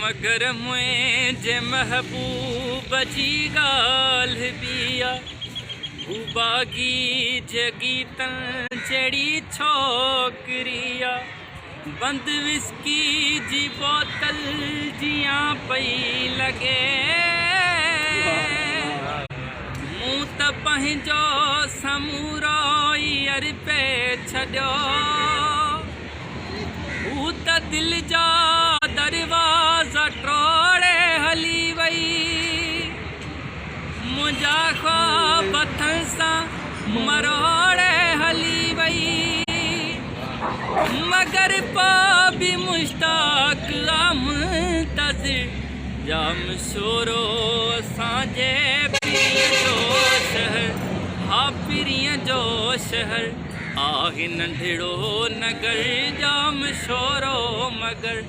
मगर मुंहिंजे महबूब जी ॻाल्हि बि आहे हू बाग़ी जे गीतनि जहिड़ी छोकिरी आहे बंद विस्की जी बोतल जियां पई लॻे मूं त पंहिंजो समूरो ईयर पे छॾियो हू त दिलि जा दरवाज़ा टोड़े हली वई मुंहिंजा ख्वाब हथनि सां मरोड़े हली वई मगर पोइ बि मुश्ताक मुंतज़िर जाम शोरो असांजे पीर जो शहर हा पीरीअ जो शहर आहे नंढड़ो नगर जाम शोरो मगर